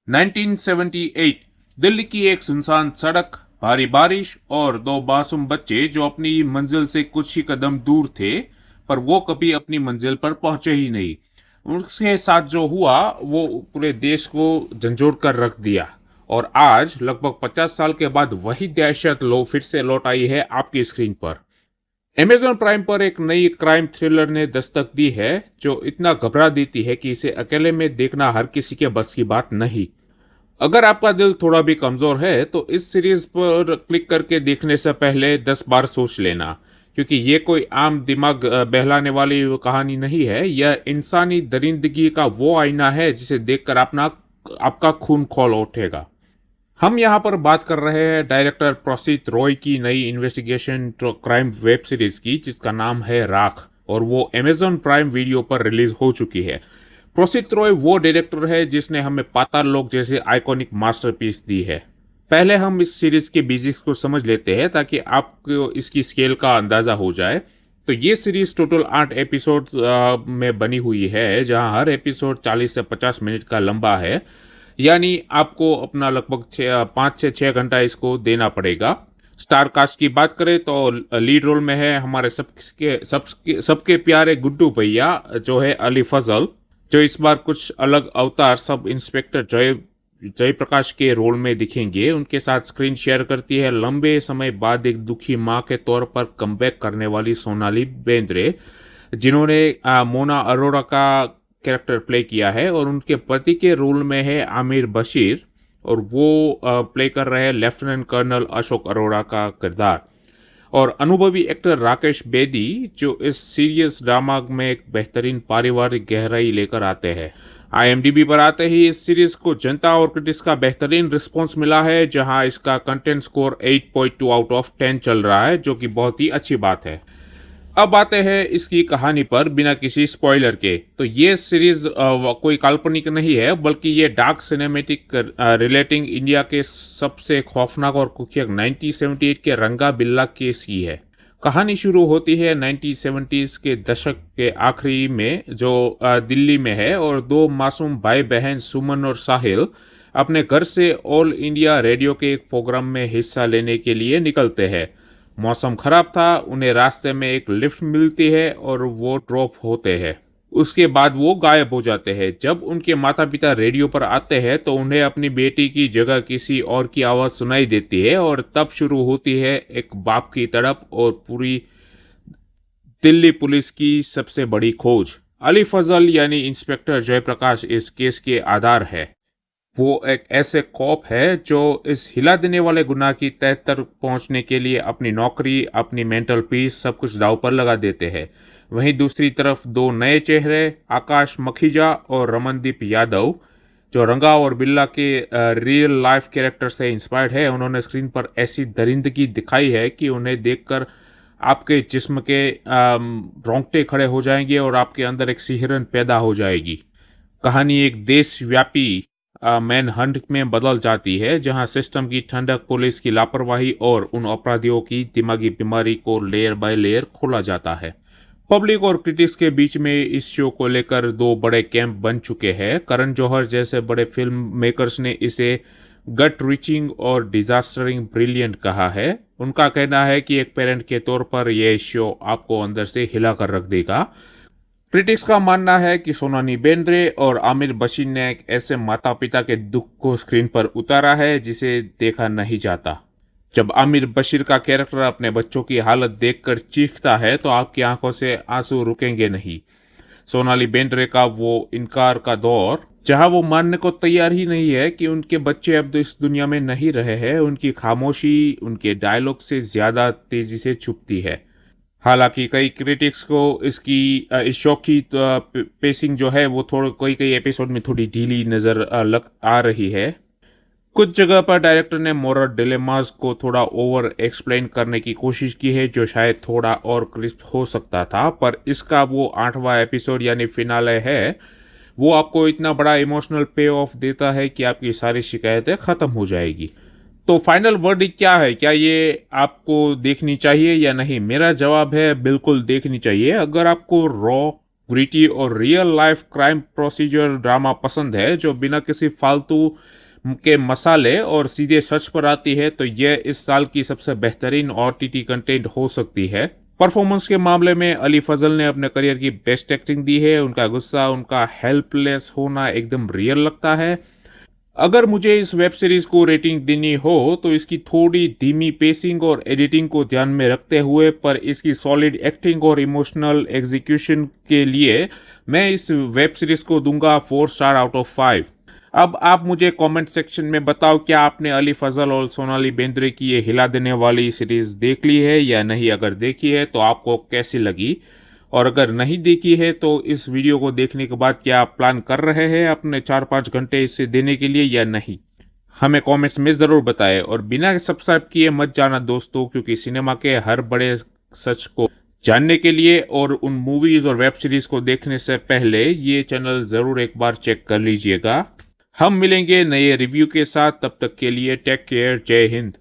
1978 दिल्ली की एक सुनसान सड़क, भारी बारिश और दो मासूम बच्चे जो अपनी मंजिल से कुछ ही कदम दूर थे, पर वो कभी अपनी मंजिल पर पहुंचे ही नहीं। उसके साथ जो हुआ वो पूरे देश को झंझोड़ कर रख दिया। और आज लगभग 50 साल के बाद वही दहशत फिर से लौट आई है आपकी स्क्रीन पर। अमेजॉन प्राइम पर एक नई क्राइम थ्रिलर ने दस्तक दी है जो इतना घबरा देती है कि इसे अकेले में देखना हर किसी के बस की बात नहीं। अगर आपका दिल थोड़ा भी कमजोर है तो इस सीरीज पर क्लिक करके देखने से पहले 10 बार सोच लेना, क्योंकि ये कोई आम दिमाग बहलाने वाली कहानी नहीं है। यह इंसानी दरिंदगी का वो आईना है जिसे देखकर आपका खून खौल उठेगा। हम यहाँ पर बात कर रहे हैं डायरेक्टर प्रोसित रॉय की नई इन्वेस्टिगेशन क्राइम वेब सीरीज की, जिसका नाम है राख, और वो अमेजॉन प्राइम वीडियो पर रिलीज हो चुकी है। प्रोसित रॉय वो डायरेक्टर है जिसने हमें पाताल लोक जैसे आइकॉनिक मास्टरपीस दी है। पहले हम इस सीरीज के बेसिक्स को समझ लेते हैं ताकि आपको इसकी स्केल का अंदाजा हो जाए। तो ये सीरीज टोटल 8 एपिसोड में बनी हुई है, जहां हर एपिसोड 40 से 50 मिनट का लंबा है। यानी आपको अपना लगभग 5 से 6 घंटा इसको देना पड़ेगा। स्टार कास्ट की बात करें तो लीड रोल में है हमारे सबके प्यारे गुड्डू भैया, जो है अली फजल, जो इस बार कुछ अलग अवतार सब इंस्पेक्टर जयप्रकाश के रोल में दिखेंगे। उनके साथ स्क्रीन शेयर करती है लंबे समय बाद एक दुखी मां के तौर पर कमबैक करने वाली सोनाली बेंद्रे, जिन्होंने मोना अरोड़ा का कैरेक्टर प्ले किया है, और उनके पति के रोल में है आमिर बशीर, और वो प्ले कर रहे हैं लेफ्टिनेंट कर्नल अशोक अरोड़ा का किरदार। और अनुभवी एक्टर राकेश बेदी, जो इस सीरियस ड्रामा में एक बेहतरीन पारिवारिक गहराई लेकर आते हैं। आईएमडीबी पर आते ही इस सीरीज को जनता और क्रिटिक्स का बेहतरीन रिस्पॉन्स मिला है, जहां इसका कंटेंट स्कोर 8.2 आउट ऑफ 10 चल रहा है, जो कि बहुत ही अच्छी बात है। अब आते हैं इसकी कहानी पर बिना किसी स्पॉइलर के। तो ये सीरीज कोई काल्पनिक नहीं है, बल्कि ये डार्क सिनेमेटिक रिलेटिंग इंडिया के सबसे खौफनाक और कुख्यात 1978 के रंगा बिल्ला केस की है। कहानी शुरू होती है 1970s के दशक के आखिरी में, जो दिल्ली में है, और दो मासूम भाई बहन सुमन और साहिल अपने घर से ऑल इंडिया रेडियो के एक प्रोग्राम में हिस्सा लेने के लिए निकलते हैं। मौसम खराब था, उन्हें रास्ते में एक लिफ्ट मिलती है और वो ड्रॉप होते हैं। उसके बाद वो गायब हो जाते हैं। जब उनके माता पिता रेडियो पर आते हैं तो उन्हें अपनी बेटी की जगह किसी और की आवाज़ सुनाई देती है, और तब शुरू होती है एक बाप की तड़प और पूरी दिल्ली पुलिस की सबसे बड़ी खोज। अली फजल यानी इंस्पेक्टर जयप्रकाश इस केस के आधार है। वो एक ऐसे कॉप है जो इस हिला देने वाले गुनाह की तह तक पहुंचने के लिए अपनी नौकरी, अपनी मेंटल पीस, सब कुछ दांव पर लगा देते हैं। वहीं दूसरी तरफ दो नए चेहरे, आकाश मखीजा और रमनदीप यादव, जो रंगा और बिल्ला के रियल लाइफ कैरेक्टर से इंस्पायर्ड है, उन्होंने स्क्रीन पर ऐसी दरिंदगी दिखाई है कि उन्हें देखकर आपके जिस्म के रोंगटे खड़े हो जाएंगे और आपके अंदर एक सिहरन पैदा हो जाएगी। कहानी एक देशव्यापी मैन हंट में बदल जाती है, जहां सिस्टम की ठंडक, पुलिस की लापरवाही और उन अपराधियों की दिमागी बीमारी को लेयर बाय लेयर खोला जाता है। पब्लिक और क्रिटिक्स के बीच में इस शो को लेकर दो बड़े कैंप बन चुके हैं। करण जौहर जैसे बड़े फिल्म मेकर्स ने इसे गट रीचिंग और डिजास्टरिंग ब्रिलियंट कहा है। उनका कहना है कि एक पेरेंट के तौर पर यह शो आपको अंदर से हिला कर रख देगा। क्रिटिक्स का मानना है कि सोनाली बेंद्रे और आमिर बशीर ने एक ऐसे माता पिता के दुख को स्क्रीन पर उतारा है जिसे देखा नहीं जाता। जब आमिर बशीर का कैरेक्टर अपने बच्चों की हालत देखकर चीखता है तो आपकी आंखों से आंसू रुकेंगे नहीं। सोनाली बेंद्रे का वो इनकार का दौर, जहां वो मानने को तैयार ही नहीं है कि उनके बच्चे अब इस दुनिया में नहीं रहे हैं, उनकी खामोशी उनके डायलॉग से ज्यादा तेजी से छुपती है। हालांकि कई क्रिटिक्स को इस शो की पेसिंग जो है वो कई एपिसोड में थोड़ी ढीली नजर आ रही है। कुछ जगह पर डायरेक्टर ने मोरल डिलेमास को थोड़ा ओवर एक्सप्लेन करने की कोशिश की है, जो शायद थोड़ा और क्रिस्प हो सकता था। पर इसका वो 8वां एपिसोड यानी फिनाले है, वो आपको इतना बड़ा इमोशनल पे ऑफ देता है कि आपकी सारी शिकायतें खत्म हो जाएगी। तो फाइनल वर्डिक्ट क्या है? क्या ये आपको देखनी चाहिए या नहीं? मेरा जवाब है बिल्कुल देखनी चाहिए। अगर आपको रॉ, ग्रिटी और real life crime procedure drama पसंद है जो बिना किसी फालतू के मसाले और सीधे सच पर आती है, तो यह इस साल की सबसे बेहतरीन OTT कंटेंट हो सकती है। परफॉर्मेंस के मामले में अली फजल ने अपने करियर की बेस्ट एक्टिंग दी है। उनका गुस्सा, उनका हेल्पलेस होना एकदम रियल लगता है। अगर मुझे इस वेब सीरीज को रेटिंग देनी हो तो इसकी थोड़ी धीमी पेसिंग और एडिटिंग को ध्यान में रखते हुए, पर इसकी सॉलिड एक्टिंग और इमोशनल एग्जीक्यूशन के लिए मैं इस वेब सीरीज को दूंगा 4 स्टार आउट ऑफ 5। अब आप मुझे कमेंट सेक्शन में बताओ, क्या आपने अली फजल और सोनाली बेंद्रे की ये हिला देने वाली सीरीज देख ली है या नहीं? अगर देखी है तो आपको कैसी लगी, और अगर नहीं देखी है तो इस वीडियो को देखने के बाद क्या आप प्लान कर रहे हैं अपने 4-5 घंटे इसे देने के लिए या नहीं? हमें कमेंट्स में ज़रूर बताएं और बिना सब्सक्राइब किए मत जाना दोस्तों, क्योंकि सिनेमा के हर बड़े सच को जानने के लिए और उन मूवीज़ और वेब सीरीज़ को देखने से पहले ये चैनल ज़रूर एक बार चेक कर लीजिएगा। हम मिलेंगे नए रिव्यू के साथ, तब तक के लिए टेक केयर, जय हिंद।